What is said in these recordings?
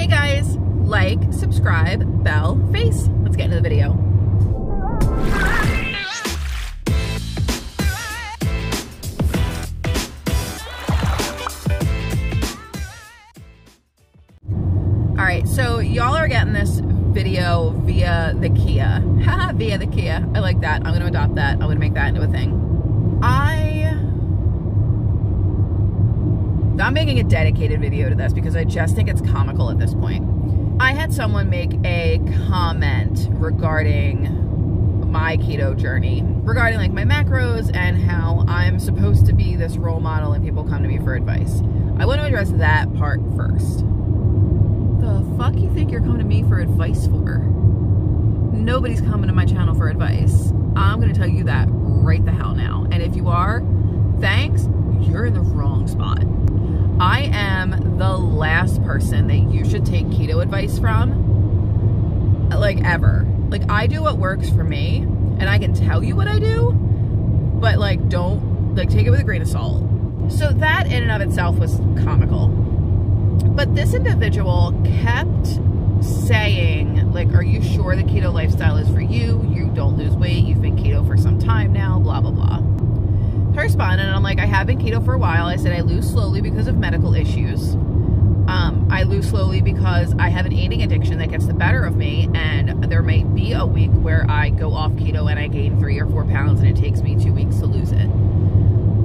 Hey guys, like, subscribe, bell, face. Let's get into the video. All right, so y'all are getting this video via the Kia. Haha, via the Kia. I like that. I'm gonna adopt that. I'm gonna make that into a thing. I'm making a dedicated video to this because I just think it's comical at this point. I had someone make a comment regarding my keto journey, regarding like my macros and how I'm supposed to be this role model and people come to me for advice. I want to address that part first. The fuck you think you're coming to me for advice for? Nobody's coming to my channel for advice. I'm going to tell you that right the hell now. And if you are, thanks, you're in the wrong spot. I am the last person that you should take keto advice from, like, ever. Like, I do what works for me, and I can tell you what I do, but, like, don't, like, take it with a grain of salt. So that in and of itself was comical. But this individual kept saying, like, are you sure the keto lifestyle is for you? You don't lose weight. You've been keto for some time now, blah, blah, blah. I responded, and I'm like, I have been keto for a while. I said I lose slowly because of medical issues. I lose slowly because I have an eating addiction that gets the better of me, and there may be a week where I go off keto and I gain 3 or 4 pounds, and it takes me 2 weeks to lose it.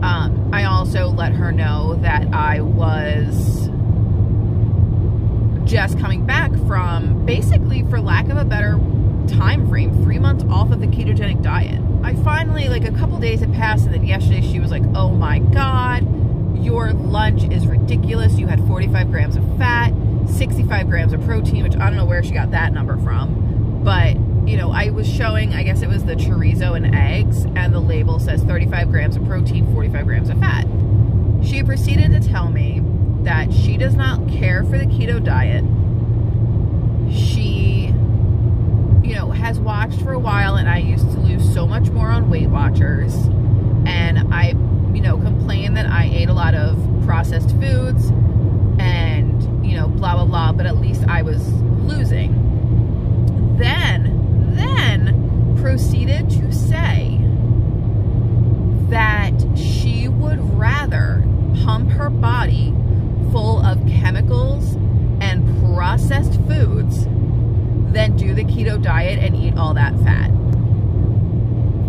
I also let her know that I was just coming back from, basically, for lack of a better time frame, 3 months off of the ketogenic diet. I finally, like, a couple days had passed, and then yesterday she was like, oh my God, your lunch is ridiculous. You had 45 grams of fat, 65 grams of protein, which I don't know where she got that number from. But, you know, I was showing, I guess it was the chorizo and eggs, and the label says 35 grams of protein, 45 grams of fat. She proceeded to tell me that she does not care for the keto diet. She, you know, has watched for a while, and I used to lose so much more on Weight Watchers, and I, you know, complained that I ate a lot of processed foods and, you know, blah, blah, blah, but at least I was losing. Then proceeded to say that she would rather pump her body full of chemicals and processed foods than do the keto diet and eat all that fat.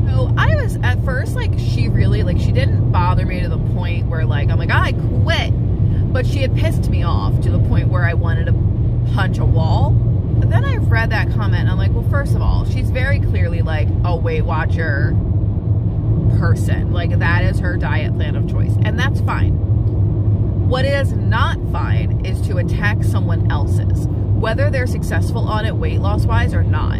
So I was at first, like, she really, like, she didn't bother me to the point where, like, I'm like, I quit. But she had pissed me off to the point where I wanted to punch a wall. But then I read that comment, and I'm like, well, first of all, she's very clearly, like, a Weight Watcher person. Like, that is her diet plan of choice. And that's fine. What is not fine is to attack someone else's, whether they're successful on it weight loss wise or not.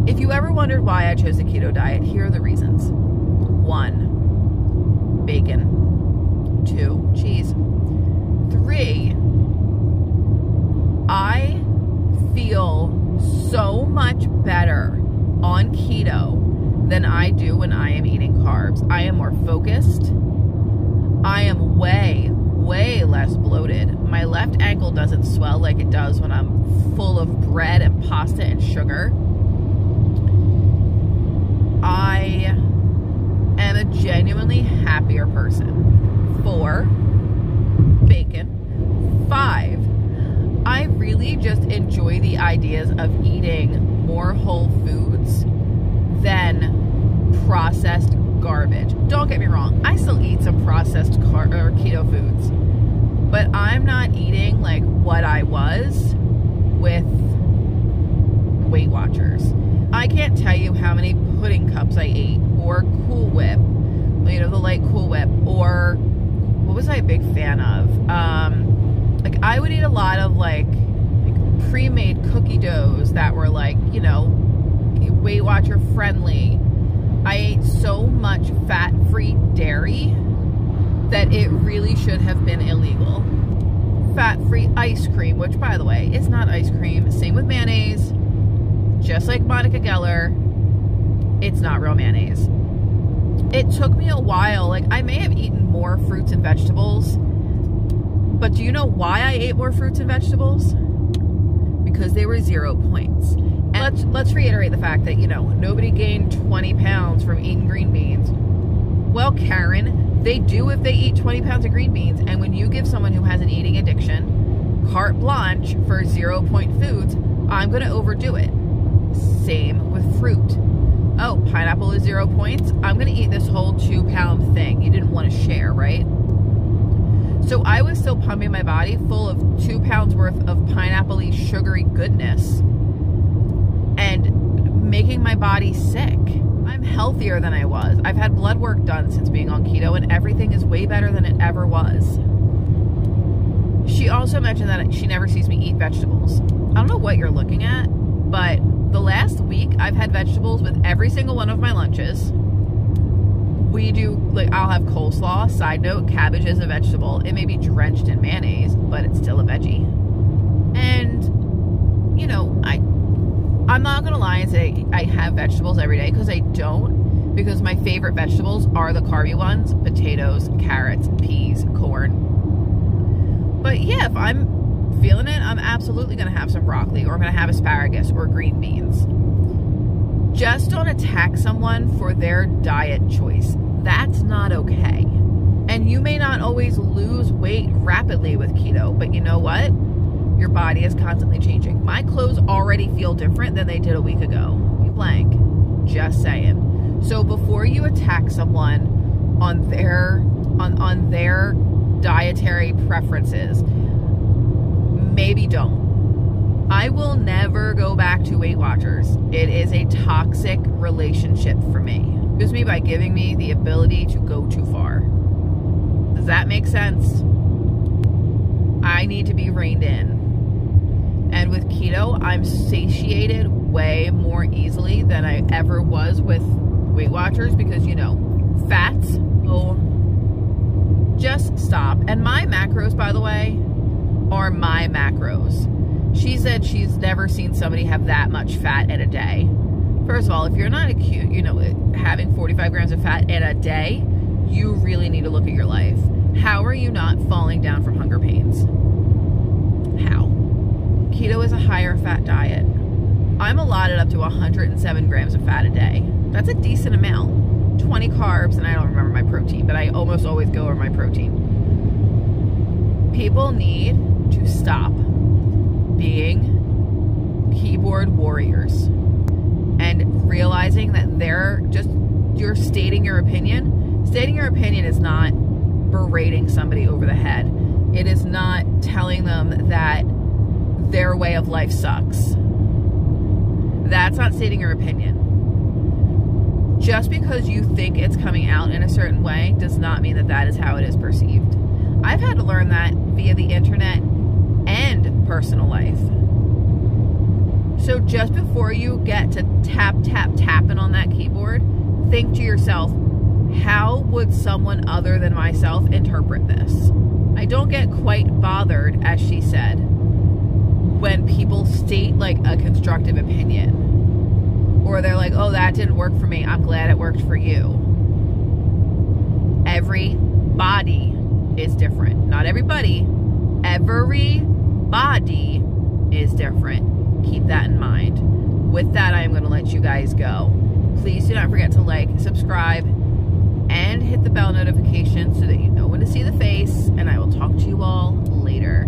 If you ever wondered why I chose the keto diet, here are the reasons. 1, bacon. 2, cheese. 3, I feel so much better on keto than I do when I am eating carbs. I am more focused. I am way less bloated. My left ankle doesn't swell like it does when I'm full of bread and pasta and sugar. I am a genuinely happier person. 4, bacon. 5, I really just enjoy the ideas of eating more whole foods than processed garbage. Don't get me wrong, I still eat some processed keto foods, but I'm not eating like what I was with Weight Watchers. I can't tell you how many pudding cups I ate, or Cool Whip, you know, the light Cool Whip, or what was I a big fan of? Like, I would eat a lot of like pre-made cookie doughs that were, like, you know, Weight Watcher friendly. I ate so much fat-free dairy that it really should have been illegal. Fat-free ice cream, which, by the way, is not ice cream. Same with mayonnaise. Just like Monica Geller, it's not real mayonnaise. It took me a while. Like, I may have eaten more fruits and vegetables, But do you know why I ate more fruits and vegetables? Because they were 0 points. And let's reiterate the fact that, you know, nobody gained 20 pounds from eating green beans. Well, Karen, they do if they eat 20 pounds of green beans. And when you give someone who has an eating addiction carte blanche for 0 point foods, I'm going to overdo it. Same with fruit. Oh, pineapple is 0 points. I'm going to eat this whole 2 pound thing. You didn't want to share, right? So I was still pumping my body full of 2 pounds worth of pineapple-y, sugary goodness and making my body sick. I'm healthier than I was. I've had blood work done since being on keto and everything is way better than it ever was. She also mentioned that she never sees me eat vegetables. I don't know what you're looking at, but the last week I've had vegetables with every single one of my lunches. We do, like, I'll have coleslaw. Side note, cabbage is a vegetable. It may be drenched in mayonnaise, but it's still a veggie. And, you know, I'm not going to lie and say I have vegetables every day, because I don't. Because my favorite vegetables are the carby ones: potatoes, carrots, peas, corn. But yeah, if I'm feeling it, I'm absolutely going to have some broccoli, or I'm going to have asparagus or green beans. Just don't attack someone for their diet choice. That's not okay. And you may not always lose weight rapidly with keto, but you know what? Your body is constantly changing. My clothes already feel different than they did a week ago. You blank. Just saying. So before you attack someone on their dietary preferences, maybe don't. I will never go back to Weight Watchers. It is a toxic relationship for me. It gives me by giving me the ability to go too far. Does that make sense? I need to be reined in. And with keto, I'm satiated way more easily than I ever was with Weight Watchers, because, you know, fats, oh, just stop. And my macros, by the way, are my macros. She said she's never seen somebody have that much fat in a day. First of all, if you're not acute, you know, having 45 grams of fat in a day, you really need to look at your life. How are you not falling down from hunger pains? How? Keto is a higher fat diet. I'm allotted up to 107 grams of fat a day. That's a decent amount. 20 carbs, and I don't remember my protein, but I almost always go over my protein. People need to stop being keyboard warriors and realizing that you're stating your opinion. Stating your opinion is not berating somebody over the head. It is not telling them that their way of life sucks. That's not stating your opinion. Just because you think it's coming out in a certain way does not mean that that is how it is perceived. I've had to learn that via the internet and personal life. So just before you get to tapping on that keyboard, think to yourself, how would someone other than myself interpret this? I don't get quite bothered, as she said, when people state like a constructive opinion, or they're like, oh, that didn't work for me, I'm glad it worked for you. Everybody is different. Not everybody. Everybody is different. Keep that in mind. With that, I am going to let you guys go. Please do not forget to like, subscribe, and hit the bell notification so that you know when to see the face, and I will talk to you all later.